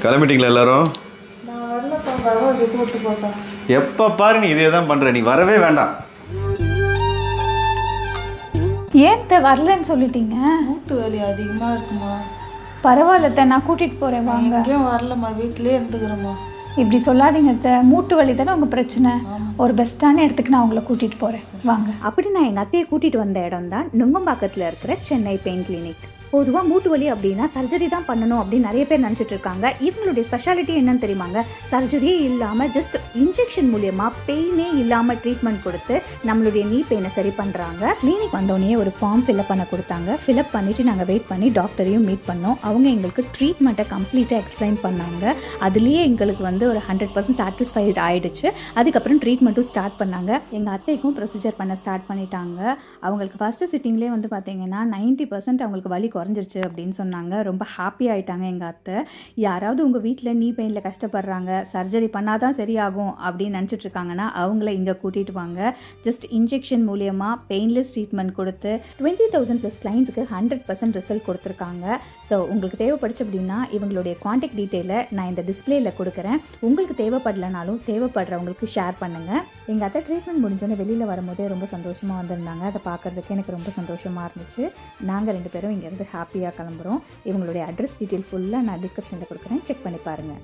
கிளம்பிட்டீங்களா எல்லாரும்? நான் வரலப்பா, பரவாயில்ல கூப்பிட்டு போப்பா. எப்போ பாரு நீ இதே தான் பண்ணுற, நீ வரவே வேண்டாம். ஏன் வரலன்னு சொல்லிட்டீங்க? மூட்டு வலி அதிகமாக இருக்குமா? பரவாயில்ல, நான் கூட்டிகிட்டு போகிறேன் வாங்க. எங்கேயும் வரலம்மா, வீட்டிலே இருந்துக்கிறேம்மா. இப்படி சொல்லாதீங்க, மூட்டு வலி தானே உங்கள் பிரச்சனை. ஒரு பெஸ்ட்டான இடத்துக்கு நான் உங்களை கூட்டிகிட்டு போகிறேன் வாங்க. அப்படி நான் எங்கள் அத்தையை கூட்டிகிட்டு வந்த இடம் தான் நுங்கம்பாக்கத்தில் இருக்கிற சென்னை பெயின் கிளினிக். பொதுவாக மூட்டு வலி அப்படின்னா சர்ஜரி தான் பண்ணணும் அப்படின்னு நிறைய பேர் நினச்சிட்டு இருக்காங்க. இவங்களுடைய ஸ்பெஷாலிட்டி என்னன்னு தெரியுமாங்க? சர்ஜரியே இல்லாமல் ஜஸ்ட் இன்ஜெக்ஷன் மூலியமாக பெயினே இல்லாமல் ட்ரீட்மெண்ட் கொடுத்து நம்மளுடைய நீ பெயினை சரி பண்ணுறாங்க. கிளினிக் வந்தோடனே ஒரு ஃபார்ம் ஃபில்அப் பண்ண கொடுத்தாங்க. ஃபில்அப் பண்ணிவிட்டு நாங்கள் வெயிட் பண்ணி டாக்டரையும் மீட் பண்ணோம். அவங்க எங்களுக்கு ட்ரீட்மெண்ட்டை கம்ப்ளீட்டாக எக்ஸ்பிளைன் பண்ணாங்க. அதுலேயே எங்களுக்கு ஒரு 100% சாட்டிஸ்ஃபைட் ஆகிடுச்சு. அதுக்கப்புறம் ட்ரீட்மெண்ட்டும் ஸ்டார்ட் பண்ணாங்க. எங்கள் அத்தைக்கும் ப்ரொசீஜர் பண்ண ஸ்டார்ட் பண்ணிட்டாங்க. அவங்களுக்கு ஃபஸ்ட்டு சிட்டிங்லேயே பார்த்தீங்கன்னா 90% அவங்களுக்கு வலி குறைஞ்சிருச்சு அப்படின்னு சொன்னாங்க. ரொம்ப ஹாப்பி ஆகிட்டாங்க எங்கள் அத்தை. யாராவது உங்கள் வீட்டில் நீ பெயினில் கஷ்டப்படுறாங்க, சர்ஜரி பண்ணால் தான் சரியாகும் அப்படின்னு நினச்சிட்டு இருக்காங்கன்னா அவங்கள இங்கே கூட்டிகிட்டு வாங்க. ஜஸ்ட் இன்ஜெக்ஷன் மூலியமாக பெயின்லெஸ் ட்ரீட்மெண்ட் கொடுத்து 20,000+ கிளைண்ட்ஸுக்கு 100% ரிசல்ட் கொடுத்துருக்காங்க. ஸோ உங்களுக்கு தேவைப்படுச்சு அப்படின்னா இவங்களுடைய காண்டாக்ட் டீட்டெயிலை நான் இந்த டிஸ்பிளேயில் கொடுக்குறேன். உங்களுக்கு தேவைப்படலைனாலும் தேவைப்படுறவங்களுக்கு ஷேர் பண்ணுங்கள். எங்கள் அத்தை ட்ரீட்மெண்ட் முடிஞ்சோன்னே வெளியில் வரும்போதே ரொம்ப சந்தோஷமாக வந்திருந்தாங்க. அதை பார்க்குறதுக்கு எனக்கு ரொம்ப சந்தோஷமாக இருந்துச்சு. நாங்கள் 2 பேரும் இங்கேருந்து ஹாப்பியாக கிளம்புறோம். இவங்களுடைய அட்ரஸ் டீட்டெயில் ஃபுல்லாக நான் டிஸ்கிரிப்ஷனில் கொடுக்குறேன், செக் பண்ணி பாருங்கள்.